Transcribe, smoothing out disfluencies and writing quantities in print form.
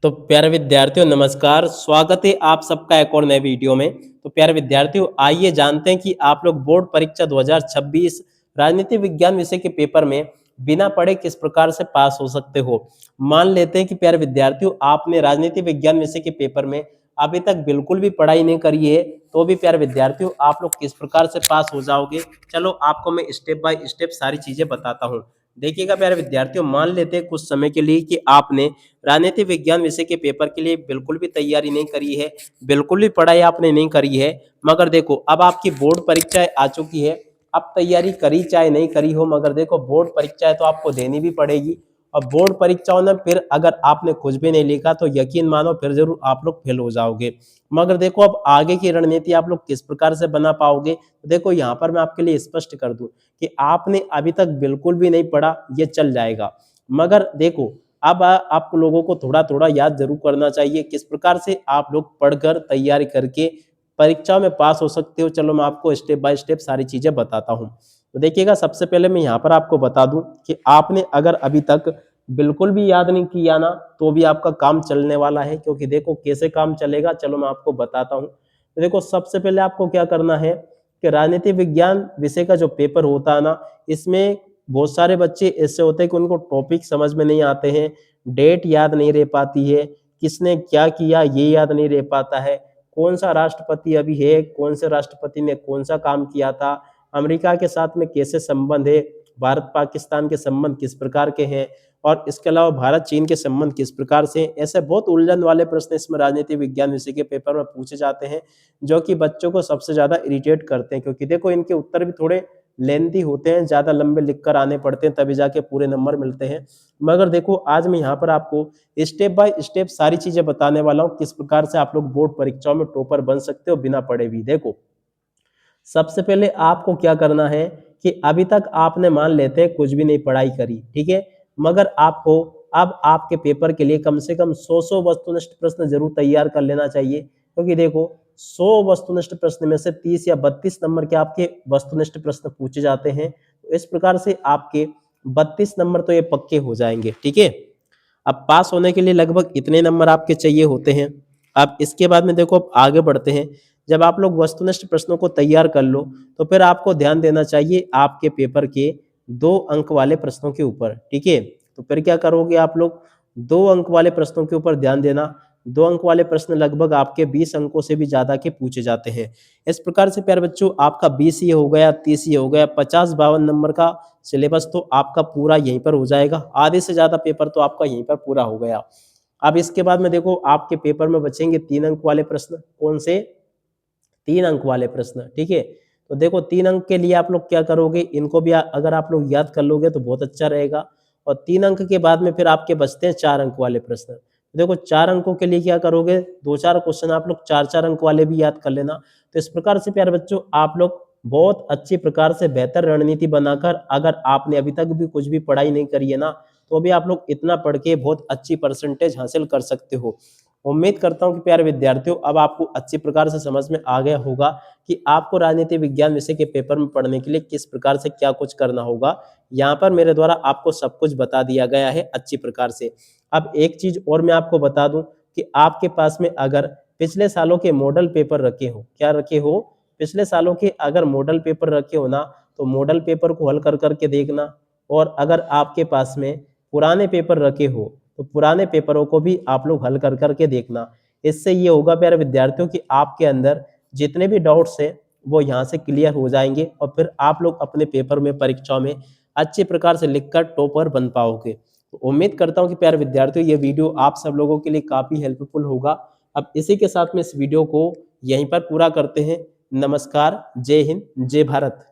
तो प्यारे विद्यार्थियों नमस्कार, स्वागत है आप सबका एक और नए वीडियो में। तो प्यारे विद्यार्थियों आइए जानते हैं कि आप लोग बोर्ड परीक्षा 2026 राजनीति विज्ञान विषय के पेपर में बिना पढ़े किस प्रकार से पास हो सकते हो। मान लेते हैं कि प्यारे विद्यार्थियों आपने राजनीति विज्ञान विषय के पेपर में अभी तक बिल्कुल भी पढ़ाई नहीं करी है, तो भी प्यारे विद्यार्थियों आप लोग किस प्रकार से पास हो जाओगे, चलो आपको मैं स्टेप बाय स्टेप सारी चीजें बताता हूँ। देखिएगा प्यारे विद्यार्थियों, मान लेते हैं कुछ समय के लिए कि आपने राजनीति विज्ञान विषय के पेपर के लिए बिल्कुल भी तैयारी नहीं करी है, बिल्कुल भी पढ़ाई आपने नहीं करी है। मगर देखो अब आपकी बोर्ड परीक्षाएं आ चुकी है, अब तैयारी करी चाहे नहीं करी हो, मगर देखो बोर्ड परीक्षाएं तो आपको देनी भी पड़ेगी। और बोर्ड परीक्षाओं में फिर अगर आपने कुछ भी नहीं लिखा तो यकीन मानो फिर जरूर आप लोग फेल हो जाओगे। मगर देखो अब आगे की रणनीति आप लोग किस प्रकार से बना पाओगे, तो देखो यहाँ पर मैं आपके लिए स्पष्ट कर दूं कि आपने अभी तक बिल्कुल भी नहीं पढ़ा, ये चल जाएगा। मगर देखो अब आप लोगों को थोड़ा थोड़ा याद जरूर करना चाहिए किस प्रकार से आप लोग पढ़कर तैयारी करके परीक्षा में पास हो सकते हो। चलो मैं आपको स्टेप बाय स्टेप सारी चीजें बताता हूँ। तो देखिएगा सबसे पहले मैं यहाँ पर आपको बता दूं कि आपने अगर अभी तक बिल्कुल भी याद नहीं किया ना, तो भी आपका काम चलने वाला है। क्योंकि देखो कैसे काम चलेगा, चलो मैं आपको बताता हूँ। तो देखो सबसे पहले आपको क्या करना है कि राजनीति विज्ञान विषय का जो पेपर होता है ना, इसमें बहुत सारे बच्चे ऐसे होते हैं कि उनको टॉपिक समझ में नहीं आते हैं, डेट याद नहीं रह पाती है, किसने क्या किया ये याद नहीं रह पाता है, कौन सा राष्ट्रपति अभी है, कौन से राष्ट्रपति ने कौन सा काम किया था, अमेरिका के साथ में कैसे संबंध है, भारत पाकिस्तान के संबंध किस प्रकार के हैं, और इसके अलावा भारत चीन के संबंध किस प्रकार से हैं। ऐसे बहुत उलझन वाले प्रश्न इसमें राजनीति विज्ञान विषय के पेपर में पूछे जाते हैं, जो कि बच्चों को सबसे ज्यादा इरिटेट करते हैं। क्योंकि देखो इनके उत्तर भी थोड़े लेंथी होते हैं, ज्यादा लंबे लिख कर आने पड़ते हैं, तभी जाके पूरे नंबर मिलते हैं। मगर देखो आज मैं यहाँ पर आपको स्टेप बाय स्टेप सारी चीजें बताने वाला हूँ किस प्रकार से आप लोग बोर्ड परीक्षाओं में टॉपर बन सकते हो बिना पढ़े भी। देखो सबसे पहले आपको क्या करना है कि अभी तक आपने मान लेते हैं कुछ भी नहीं पढ़ाई करी, ठीक है, मगर आपको अब आपके पेपर के लिए कम से कम 100 वस्तुनिष्ठ प्रश्न जरूर तैयार कर लेना चाहिए। क्योंकि देखो 100 वस्तुनिष्ठ प्रश्न में से 30 या 32 नंबर के आपके वस्तुनिष्ठ प्रश्न पूछे जाते हैं। तो इस प्रकार से आपके 32 नंबर तो ये पक्के हो जाएंगे, ठीक है। अब पास होने के लिए लगभग इतने नंबर आपके चाहिए होते हैं। अब इसके बाद में देखो अब आगे बढ़ते हैं। जब आप लोग वस्तुनिष्ठ प्रश्नों को तैयार कर लो, तो फिर आपको ध्यान देना चाहिए आपके पेपर के 2 अंक वाले प्रश्नों के ऊपर, ठीक है। तो फिर क्या करोगे आप लोग, 2 अंक वाले प्रश्नों के ऊपर ध्यान देना। 2 अंक वाले प्रश्न लगभग आपके 20 अंकों से भी ज्यादा के पूछे जाते हैं। इस प्रकार से प्यारे बच्चों आपका 20 ये हो गया, 30 ये हो गया, 50-52 नंबर का सिलेबस तो आपका पूरा यहीं पर हो जाएगा। आधे से ज्यादा पेपर तो आपका यहीं पर पूरा हो गया। अब इसके बाद में देखो आपके पेपर में बचेंगे 3 अंक वाले प्रश्न। कौन से? 3 अंक वाले प्रश्न, ठीक है। तो देखो 3 अंक के लिए आप लोग क्या करोगे, इनको भी अगर आप लोग याद कर लोगे तो बहुत अच्छा रहेगा। और 3 अंक के बाद में फिर आपके बचते हैं 4 अंक वाले प्रश्न। तो देखो 4 अंकों के लिए क्या करोगे, 2-4 क्वेश्चन आप लोग 4-4 अंक वाले भी याद कर लेना। तो इस प्रकार से प्यारे बच्चों आप लोग बहुत अच्छी प्रकार से बेहतर रणनीति बनाकर, अगर आपने अभी तक भी कुछ भी पढ़ाई नहीं करी है ना, तो भी आप लोग इतना पढ़ के बहुत अच्छी परसेंटेज हासिल कर सकते हो। उम्मीद करता हूं कि प्यारे विद्यार्थियों अब आपको अच्छी प्रकार से समझ में आ गया होगा कि आपको राजनीति विज्ञान विषय के पेपर में पढ़ने के लिए किस प्रकार से क्या कुछ करना होगा। यहाँ पर मेरे द्वारा आपको सब कुछ बता दिया गया है अच्छी प्रकार से। अब एक चीज और मैं आपको बता दूं कि आपके पास में अगर पिछले सालों के मॉडल पेपर रखे हो, क्या रखे हो, पिछले सालों के अगर मॉडल पेपर रखे हो ना, तो मॉडल पेपर को हल कर करके देखना। और अगर आपके पास में पुराने पेपर रखे हो, तो पुराने पेपरों को भी आप लोग हल कर करके देखना। इससे ये होगा प्यारे विद्यार्थियों कि आपके अंदर जितने भी डाउट्स हैं वो यहाँ से क्लियर हो जाएंगे, और फिर आप लोग अपने पेपर में परीक्षाओं में अच्छे प्रकार से लिखकर टॉपर बन पाओगे। तो उम्मीद करता हूँ कि प्यारे विद्यार्थियों ये वीडियो आप सब लोगों के लिए काफ़ी हेल्पफुल होगा। अब इसी के साथ में इस वीडियो को यहीं पर पूरा करते हैं। नमस्कार, जय हिंद, जय भारत।